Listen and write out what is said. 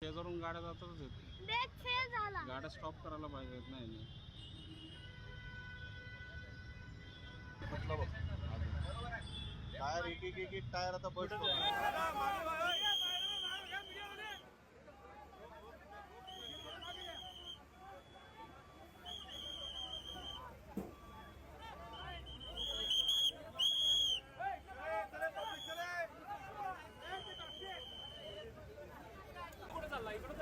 शेजारून गाड्या जातातच आहेत. ब्रेक फेल झाला. गाड्या स्टॉप करायला पाहिजेत. नाही टायर एक टायर आता बस कुठे चालला इकडे